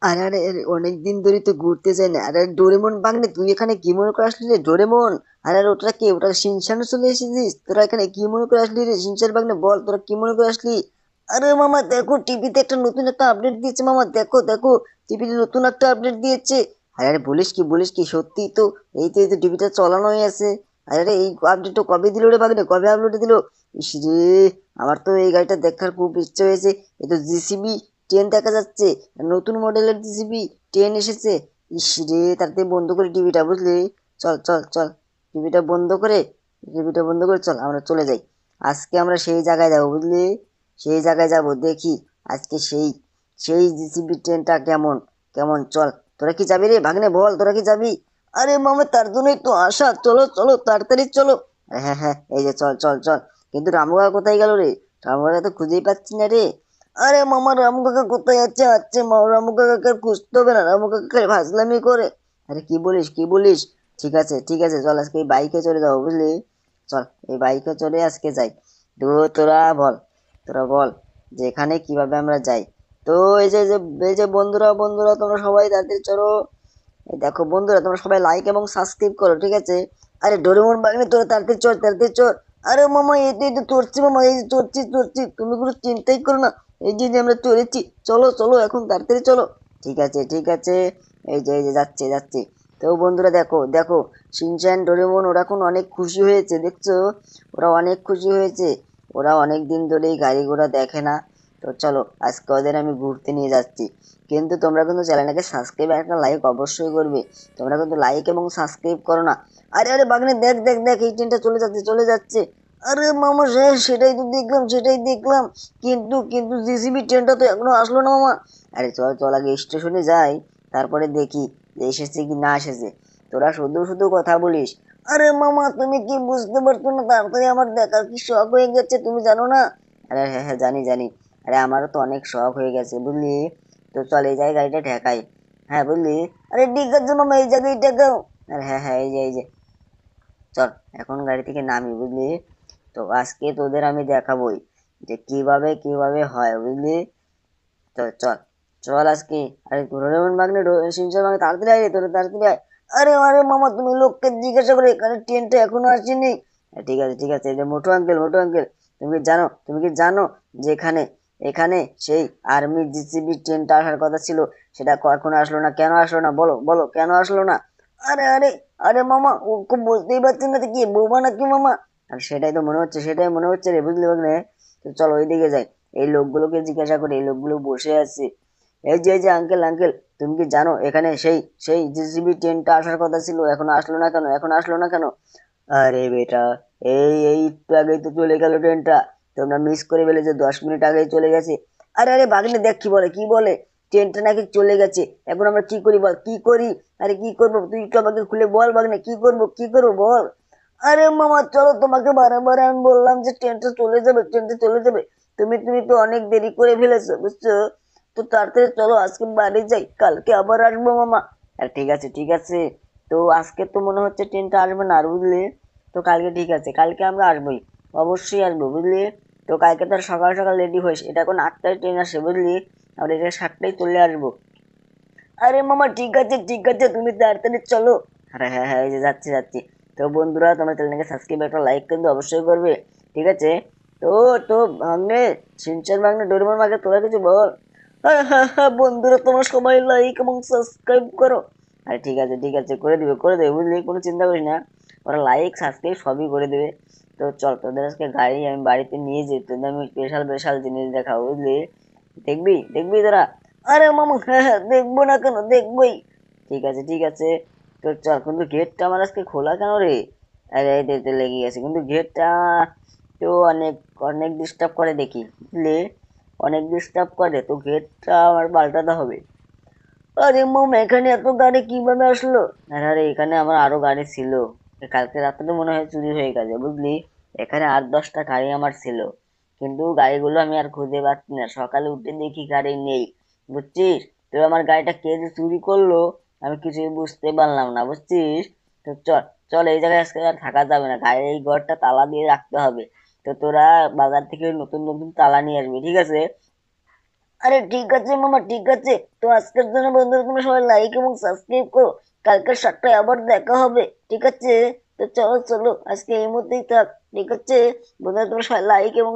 আরে আরে আরে, অনেকদিন ধরে তো ঘুরতে যাই না। আরে ডোরেমন বাগনে, তুই এখানে কি মনে করে আসলি রে ডোরেমন? আরে আরে, ওটা কি? ওটা শিনচানে চলে এসেছিস তোরা? এখানে কি মনে করে আসলি রে শিনচান বাগনে? বল তোরা কি মনে করে আসলি? আরে মামা দেখো, টিভিতে একটা নতুন একটা আপডেট দিয়েছে মামা, দেখো দেখো, টিভিতে নতুন একটা আপডেট দিয়েছে। আরে আরে, বলিস কি সত্যি তো? এই তো টিভিটা চালানোই আছে। আরে আরে, এই আপডেটটা কবে দিল রে বাগনে? কবে আপলোড দিল? ইস রে, আমার তো এই গাড়িটা দেখার খুব ইচ্ছে হয়েছে। এ তো জিসিবি 10 দেখা যাচ্ছে, নতুন মডেলের জিসিবি 10 এসেছে। ইস রে, তাড়াতাড়ি বন্ধ করে টিভিটা, বুঝলি? চল চল চল, টিভিটা বন্ধ করে, টিভিটা বন্ধ করে চল আমরা চলে যাই। আজকে আমরা সেই জায়গায় যাবো, বুঝলি? সেই জায়গায় যাব, দেখি আজকে সেই সেই জিসিবি ট্রেনটা কেমন কেমন। চল, তোরা কি যাবি রে ভাগ্নে? বল তোরা কি যাবি? আরে মামা, তার জন্যই তো আসা, চলো চলো তাড়াতাড়ি চলো। হ্যাঁ হ্যাঁ, এই যে চল চল চল। কিন্তু রামু কাকা কোথায় গেল রে? রামু কাকা তো খুঁজেই পাচ্ছি না রে। আরে মামা, রামু কাকা কোথায় আছে? আচ্ছে মা, রামু কাকাকে আর খুঁজতে হবে না, রামু কাকা ফাজলামি করে। আরে কি বলিস কি বলিস? ঠিক আছে ঠিক আছে, চল আজকে এই বাইকে চলে যাবো, বুঝলি? চল, এই বাইকে চলে আজকে যাই। তো তোরা বল, তোরা বল যে এখানে কিভাবে আমরা যাই। তো এই যে বন্ধুরা বন্ধুরা, তোমরা সবাই তাড়াতাড়ি চলো। এই দেখো বন্ধুরা, তোমরা সবাই লাইক এবং সাবস্ক্রাইব করো, ঠিক আছে? আরে ডোরেমন বাগনে, তোরা তাড়াতাড়ি চল তাড়াতাড়ি চল। আরে মামা, এই তো চড়ছি মামা, এই যে চড়ছি, তুমি কোনো চিন্তাই করো না। এই যে আমরা চড়েছি, চলো চলো এখন তাড়াতাড়ি চলো। ঠিক আছে ঠিক আছে, এই যে যাচ্ছে। তো বন্ধুরা দেখো দেখো, শিনচ্যান ডোরেমন ওরা এখন অনেক খুশি হয়েছে, দেখছো? ওরা অনেক খুশি হয়েছে। ওরা অনেক দিন ধরেই গাড়ি ঘোড়া দেখে না। তো চলো, আজকে ওদের আমি ঘুরতে নিয়ে যাচ্ছি। কিন্তু তোমরা কিন্তু চ্যানেলটাকে সাবস্ক্রাইব আর একটা লাইক অবশ্যই করবে। তোমরা কিন্তু লাইক এবং সাবস্ক্রাইব করো না। আরে আরে বাগনে, দেখ দেখ দেখ, এই ট্রেনটা চলে যাচ্ছে। আরে মামা, সেটাই দেখলাম। কিন্তু জিসিবি ট্রেনটা তো এখনো আসলো না মামা। আরে চল চল, আগে স্টেশনে যাই, তারপরে দেখি যে এসেছে কি না এসেছে। তোরা শুধু শুধু কথা বলিস। আরে মামা, তুমি কি বুঝতে পারছো না? তাড়াতাড়ি আমার দেখার কি শখ হয়ে গেছে, তুমি জানো না? আরে হ্যাঁ হ্যাঁ, জানি। আরে আমারও তো অনেক শখ হয়ে গেছে, বুঝলি? তো চল, এই জায়গায় গাড়িটা ঠেকাই। হ্যাঁ বুঝলি? আরে ঠিক আছে মামা, এই জায়গায় ঠেকাও। আরে হ্যাঁ হ্যাঁ, এই যে চল, এখন গাড়ি থেকে নামি, বুঝলি? তো আজকে তোদের আমি দেখাবোই যে কিভাবে কিভাবে হয়, বুঝলি? তো চল চল আজকে। আরে ডোরেমন বাগনে, শিনচান বাগনে, তাড়াতাড়ি আয় রে, তোরা তাড়াতাড়ি আয়। আরে আরে মামা, তুমি লোককে জিজ্ঞাসা করে, এখানে ট্রেনটা এখনো আসেনি। ঠিক আছে, এই যে মোটু আঙ্কেল, তুমি কি জানো যে এখানে এখানে সেই আর্মি জিসিবি ট্রেনটা আসার কথা ছিল, সেটা এখনো আসলো না? কেন আসলো না বলো বলো, কেন আসলো না? আরে আরে আরে মামা, ও খুব বুঝতেই পারছি না, তো কি বোবা নাকি মামা? আর সেটাই মনে হচ্ছে রে, বুঝলি বাগনে? তো চলো ওইদিকে যাই, এই লোকগুলোকে জিজ্ঞাসা করি, এই লোকগুলো বসে আছে। এই যে আঙ্কেল, তুমি কি জানো এখানে সেই সেই জিসিবি ট্রেনটা আসার কথা ছিল, এখন আসলো না কেন? আরে বেটা, এই একটু আগেই তো চলে গেল ট্রেনটা। তোমরা মিস করে ফেলেছো, 10 মিনিট আগেই চলে গেছে। আরে আরে বাগনে, দেখ কি বলে, ট্রেনটা নাকি চলে গেছে। এখন আমরা কি করি বল, কি করি? আরে কি করবো, তুই একটু আমাকে খুলে বল বাগনে, কি করবো বল। আরে মামা চলো, তোমাকে বারবার আমি বললাম যে ট্রেনটা চলে যাবে। তুমি তো অনেক দেরি করে ফেলেছো, বুঝছো? তো তাড়াতাড়ি চলো, আজকে বাড়ি যাই, কালকে আবার আসবো মামা। আর ঠিক আছে, তো আজকে তো মনে হচ্ছে ট্রেনটা আসবে না আর, বুঝলি? তো কালকে ঠিক আছে, কালকে আমরা আসবোই, অবশ্যই আসবো, বুঝলি? তো কালকে তো আর সকাল সকাল রেডি হইস, এটা এখন 8টায় ট্রেন আসে, বুঝলি? আমরা এটা 7টায় চলে আসবো। আরে মামা ঠিক আছে, তুমি তাড়াতাড়ি চলো। আরে হ্যাঁ হ্যাঁ, এই যে যাচ্ছি। তো বন্ধুরা, তোমরা চ্যানেলকে সাবস্ক্রাইব একটা লাইক কিন্তু অবশ্যই করবে, ঠিক আছে? তো তো ভাগ্নে, সিনচান ভাগ্নে, ডোরেমন ভাগ্নে, তোরা কিছু বল। হ্যাঁ বন্ধুরা, তোমরা সবাই লাইক এবং সাবস্ক্রাইব করো। আরে ঠিক আছে, করে দেবে, বুঝলি? কোনো চিন্তা করিস না, ওরা লাইক সাবস্ক্রাইব সবই করে দেবে। তো চল, তোদের আজকে গাড়ি আমি বাড়িতে নিয়ে যাই, তোদের আমি স্পেশাল স্পেশাল জিনিস দেখাবো, বুঝলি? দেখবি তোরা? আরে মামা, হ্যাঁ দেখবো না কেন, দেখবোই। ঠিক আছে, তো চল, কিন্তু গেটটা আমার আজকে খোলা কেন রে? আরে এই দেখতে লেগে গেছে, কিন্তু গেটটা তো অনেক অনেক ডিস্টার্ব করে দেখি, বুঝলি? অনেক ডিস্টার্ব করে, তো গেটটা আমার পাল্টাতে হবে। আরে মামা, এখানে এত গাড়ি কিভাবে আসলো? আরে এখানে আমার আরো গাড়ি ছিল, কালকে রাতে তো মনে হয় চুরি হয়ে গেছে, বুঝলি? এখানে 8-10টা গাড়ি আমার ছিল, কিন্তু গাড়িগুলো আমি আর খুঁজে পাচ্ছি না। সকালে উঠে দেখি গাড়ি নেই, বুঝছিস? তো আমার গাড়িটা কে যে চুরি করলো, আমি কিছুই বুঝতে পারলাম না, বুঝছিস? তো চল চল, এই জায়গায় আজকে আর থাকা যাবে না, গাড়ির এই ঘরটা তালা দিয়ে রাখতে হবে। তো তোরা বাজার থেকে নতুন নতুন তালা নিয়ে আসবি, ঠিক আছে? আরে ঠিক আছে মামা, ঠিক আছে। তো আজকের জন্য বন্ধুরা তোমরা সবাই লাইক এবং সাবস্ক্রাইব করো। কালকে 7টায় আবার দেখা হবে, ঠিক আছে? তো চলো চলো, আজকে এই মধ্যেই থাক, ঠিক আছে? বন্ধুরা তোমরা সবাই লাইক এবং